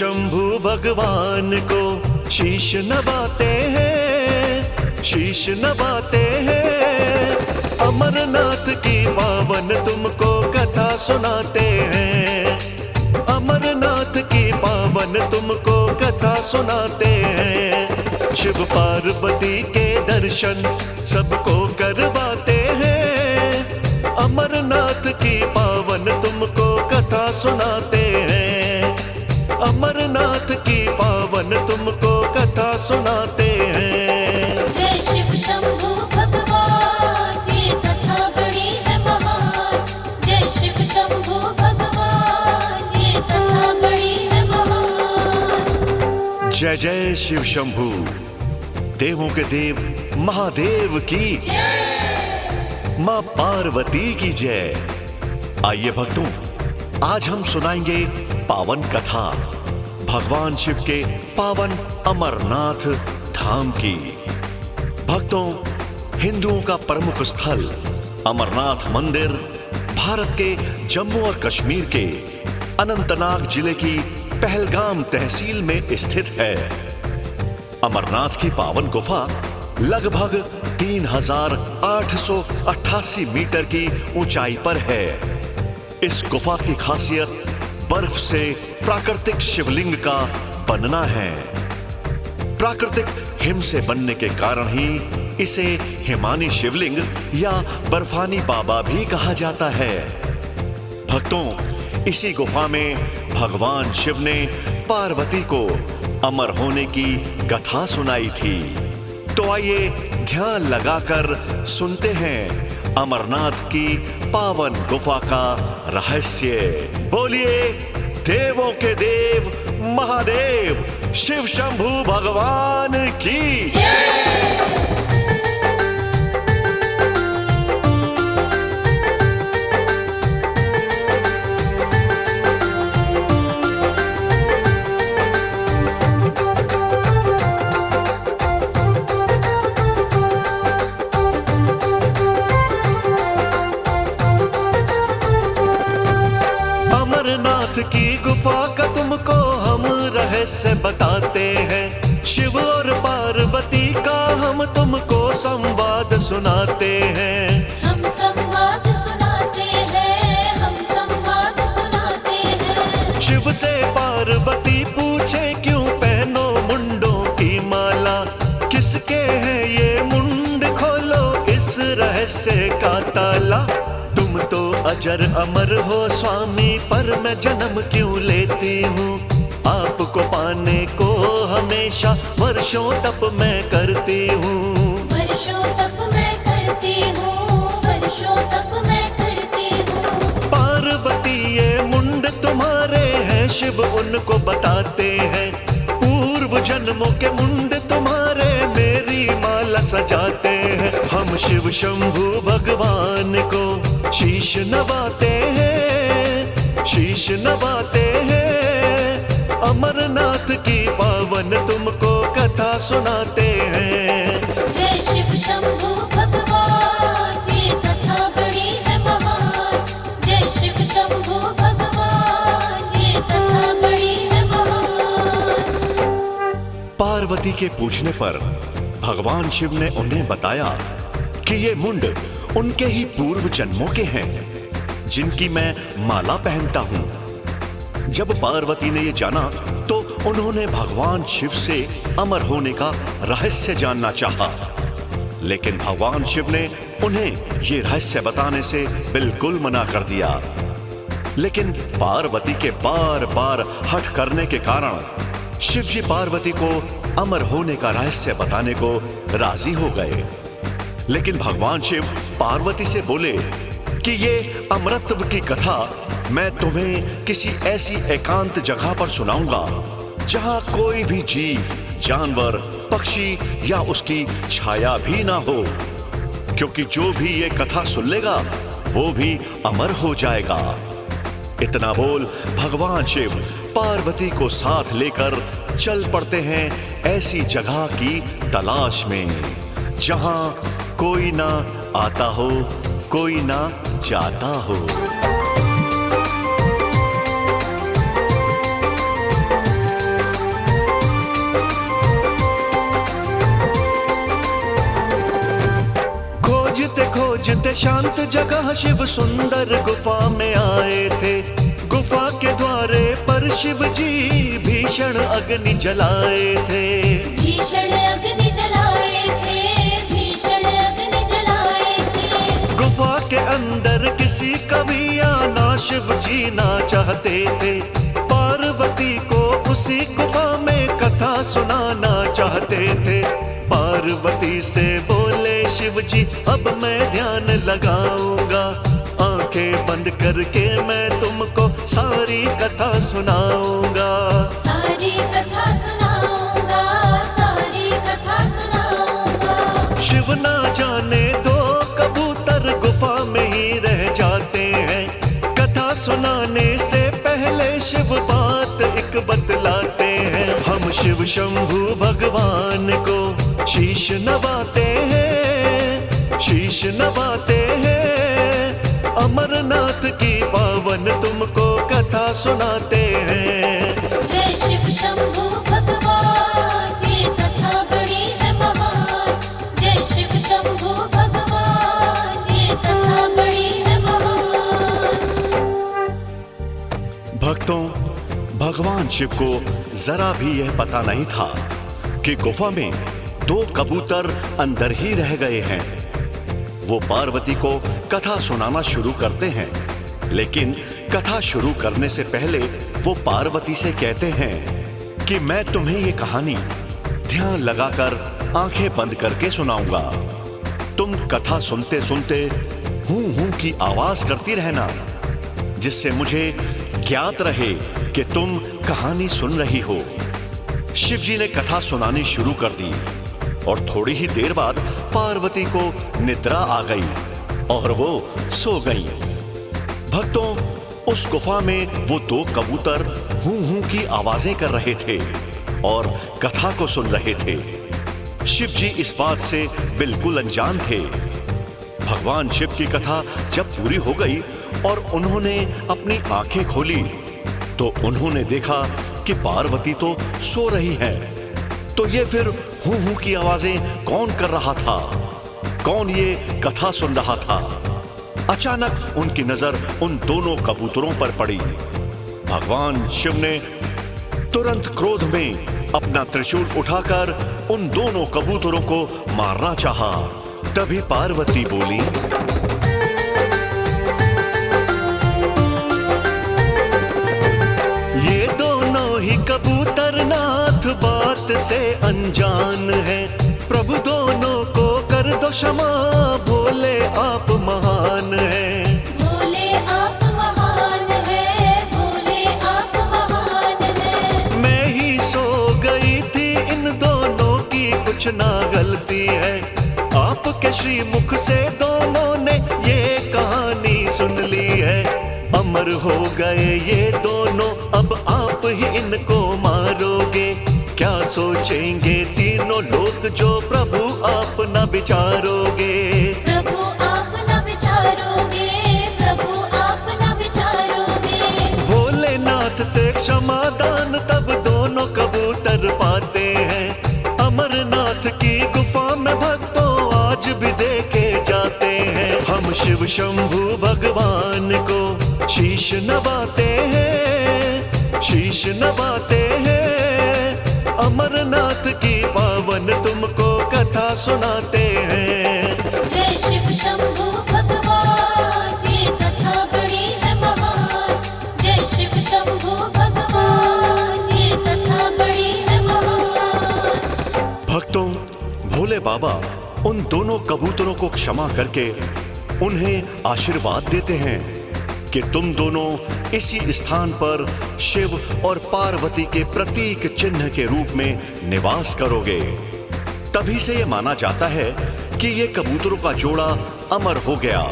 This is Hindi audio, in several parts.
शंभु भगवान को शीश नवाते हैं, शीश नवाते हैं। अमरनाथ की पावन तुमको कथा सुनाते हैं, अमरनाथ की पावन तुमको कथा सुनाते हैं। शिव पार्वती के दर्शन सबको करवाते हैं, अमरनाथ की पावन तुमको कथा सुनाते हैं, अमरनाथ की पावन तुमको कथा सुनाते हैं। जय शिव शंभु भगवान, ये कथा बड़ी है महान। जय शिव शंभु भगवान, ये कथा बड़ी है महान। जय जय शिव शंभु, देवों के देव महादेव की जय। माँ पार्वती की जय। आइए भक्तों, आज हम सुनाएंगे पावन कथा भगवान शिव के पावन अमरनाथ धाम की। भक्तों, हिंदुओं का प्रमुख स्थल अमरनाथ मंदिर भारत के जम्मू और कश्मीर के अनंतनाग जिले की पहलगाम तहसील में स्थित है। अमरनाथ की पावन गुफा लगभग 3888 मीटर की ऊंचाई पर है। इस गुफा की खासियत बर्फ से प्राकृतिक शिवलिंग का बनना है। प्राकृतिक हिम से बनने के कारण ही इसे हिमानी शिवलिंग या बर्फानी बाबा भी कहा जाता है। भक्तों, इसी गुफा में भगवान शिव ने पार्वती को अमर होने की कथा सुनाई थी। तो आइए ध्यान लगाकर सुनते हैं अमरनाथ की पावन गुफा का रहस्य। बोलिए देवों के देव महादेव शिव शंभु भगवान की जय। की गुफा का तुमको हम रहस्य बताते हैं। शिव और पार्वती का हम तुमको संवाद सुनाते हैं। हम संवाद सुनाते हैं, हम संवाद सुनाते हैं। शिव से पार्वती पूछे क्यों पहनो मुंडों की माला, किसके हैं ये मुंड, खोलो इस रहस्य का ताला। तुम तो अजर अमर हो स्वामी, पर मैं जन्म क्यों लेती हूँ। आपको पाने को हमेशा वर्षों तप मैं करती हूँ। वर्षों तप मैं करती हूँ, वर्षों तप मैं करती हूँ। पार्वती ये मुंड तुम्हारे हैं, शिव उनको बताते हैं। पूर्व जन्मों के मुंड तुम्हारे मेरी माला सजाते हैं। हम शिव शंभु भगवान को शीश नवाते हैं, शीश नवाते हैं। अमरनाथ की पावन तुमको कथा सुनाते हैं। जय शिव शंभु भगवान, ये कथा बड़ी है महान। जय शिव शंभु भगवान, ये कथा बड़ी है महान। पार्वती के पूछने पर भगवान शिव ने उन्हें बताया कि ये मुंड उनके ही पूर्व जन्मों के हैं, जिनकी मैं माला पहनता हूं। जब पार्वती ने ये जाना तो उन्होंने भगवान शिव से अमर होने का रहस्य जानना चाहा, लेकिन भगवान शिव ने उन्हें ये रहस्य बताने से बिल्कुल मना कर दिया। लेकिन पार्वती के बार बार हठ करने के कारण शिव जी पार्वती को अमर होने का रहस्य बताने को राजी हो गए। लेकिन भगवान शिव पार्वती से बोले कि ये अमरत्व की कथा मैं तुम्हें किसी ऐसी एकांत जगह पर सुनाऊंगा जहां कोई भी जीव, जानवर, पक्षी या उसकी छाया भी ना हो, क्योंकि जो भी ये कथा सुन लेगा वो भी अमर हो जाएगा। इतना बोल भगवान शिव पार्वती को साथ लेकर चल पड़ते हैं ऐसी जगह की तलाश में जहां कोई ना आता हो, कोई ना जाता हो। सोचते शांत जगह शिव सुंदर गुफा में आए थे। गुफा के द्वारे पर शिव जी भीषण अग्नि जलाए थे। भीषण अग्नि जलाए थे, भीषण अग्नि जलाए थे। गुफा के अंदर किसी का भी आना शिव जी ना चाहते थे। पार्वती को उसी गुफा में कथा सुनाना चाहते थे। पार्वती से बोले शिव जी अब मैं ध्यान लगाऊंगा, आंखें बंद करके मैं तुमको सारी कथा सुनाऊंगा। सारी कथा सुनाऊंगा, सारी कथा सुनाऊंगा। शिव ना जाने दो कबूतर गुफा में ही रह जाते हैं। कथा सुनाने से पहले शिव बात एक बतलाते हैं। हम शिव शंभू भगवान को शीश नवाते हैं, शीश नवाते हैं। अमरनाथ की पावन तुमको कथा सुनाते हैं। जय शिव शंभू भगवान, ये कथा बड़ी है महान। जय शिव शंभू भगवान, ये कथा बड़ी है महान। भक्तों, भगवान शिव को जरा भी यह पता नहीं था कि गुफा में 2 कबूतर अंदर ही रह गए हैं। वो पार्वती को कथा सुनाना शुरू करते हैं, लेकिन कथा शुरू करने से पहले वो पार्वती से कहते हैं कि मैं तुम्हें ये कहानी ध्यान लगाकर आंखें बंद करके सुनाऊंगा। तुम कथा सुनते सुनते हूं हूं की आवाज करती रहना, जिससे मुझे ज्ञात रहे कि तुम कहानी सुन रही हो। शिव जी ने कथा सुनानी शुरू कर दी और थोड़ी ही देर बाद पार्वती को निद्रा आ गई और वो सो गई। भक्तों, उस गुफा में वो 2 कबूतर हूं हूं की आवाजें कर रहे थे और कथा को सुन रहे थे। शिव जी इस बात से बिल्कुल अनजान थे। भगवान शिव की कथा जब पूरी हो गई और उन्होंने अपनी आंखें खोली तो उन्होंने देखा कि पार्वती तो सो रही है। तो ये फिर हूं हूं की आवाजें कौन कर रहा था? कौन ये कथा सुन रहा था? अचानक उनकी नजर उन दोनों कबूतरों पर पड़ी। भगवान शिव ने तुरंत क्रोध में अपना त्रिशूल उठाकर उन दोनों कबूतरों को मारना चाहा। तभी पार्वती बोली, ये दोनों ही कबूतर नाथ बात से अनजान है। प्रभु दोनों को कर दो क्षमा, बोले आप महान है। बोले आप महान है, बोले आप महान है। मैं ही सो गई थी, इन दोनों की कुछ ना गलती है। आपके श्रीमुख से दोनों ने ये कहानी सुन ली है। अमर हो गए ये दोनों, अब आप ही इनको मारोगे। क्या सोचेंगे तीनों लोग जो प्रभु आप न विचारोगे। प्रभु आप न विचारोगे, प्रभु आप न विचारोगे। भोलेनाथ से क्षमादान तब दोनों कबूतर पाते हैं। अमरनाथ की गुफा में भक्तों आज भी देखे जाते हैं। हम शिव शंभू भगवान को शीश नवाते हैं, शीश नवाते हैं। अमरनाथ की पावन तुमको कथा सुनाते हैं। जय शिव शंभू भगवान, ये कथा बड़ी है महान। जय शिव शंभू भगवान, ये कथा बड़ी है महान। भक्तों, भोले बाबा उन दोनों कबूतरों को क्षमा करके उन्हें आशीर्वाद देते हैं कि तुम दोनों इसी स्थान पर शिव और पार्वती के प्रतीक चिन्ह के रूप में निवास करोगे। तभी से यह माना जाता है कि यह कबूतरों का जोड़ा अमर हो गया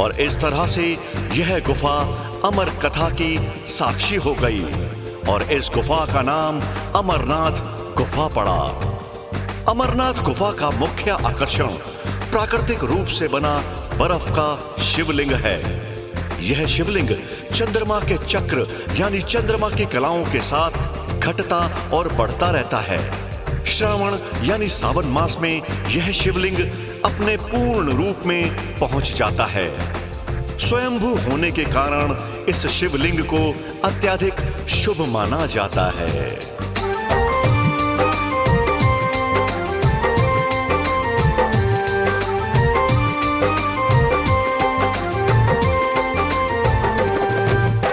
और इस तरह से यह गुफा अमर कथा की साक्षी हो गई और इस गुफा का नाम अमरनाथ गुफा पड़ा। अमरनाथ गुफा का मुख्य आकर्षण प्राकृतिक रूप से बना बर्फ का शिवलिंग है। यह शिवलिंग चंद्रमा के चक्र यानी चंद्रमा की कलाओं के साथ घटता और बढ़ता रहता है। श्रावण यानी सावन मास में यह शिवलिंग अपने पूर्ण रूप में पहुंच जाता है। स्वयंभू होने के कारण इस शिवलिंग को अत्यधिक शुभ माना जाता है।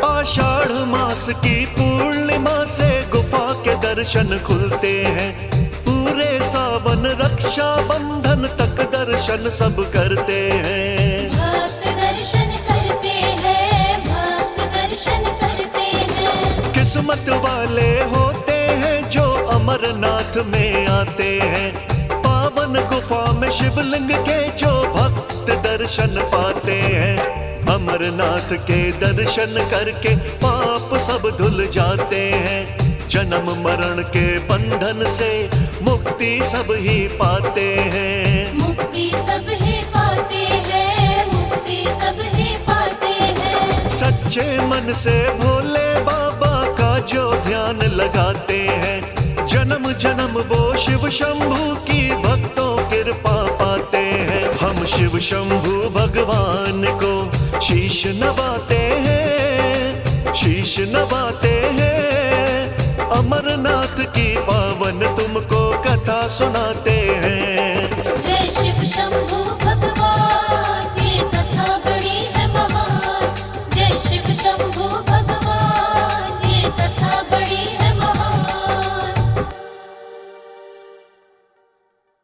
आषाढ़ मास की पूर्णिमा से गुफा के दर्शन खुलते हैं। पूरे सावन रक्षा बंधन तक दर्शन सब करते हैं। भक्त दर्शन करते हैं, भक्त दर्शन करते हैं। किस्मत वाले होते हैं जो अमरनाथ में आते हैं। पावन गुफा में शिवलिंग के जो भक्त दर्शन पाते हैं। अमरनाथ के दर्शन करके पाप सब धुल जाते हैं। जन्म मरण के बंधन से मुक्ति सब ही पाते हैं। मुक्ति सब ही पाते हैं, मुक्ति सब ही पाते हैं। सच्चे मन से भोले बाबा का जो ध्यान लगाते हैं। जन्म जन्म वो शिव शंभू की भक्तों कृपा पाते हैं। हम शिव शंभू भगवान को शीश नवाते हैं, शीश नवाते हैं। अमरनाथ की पावन तुमको कथा सुनाते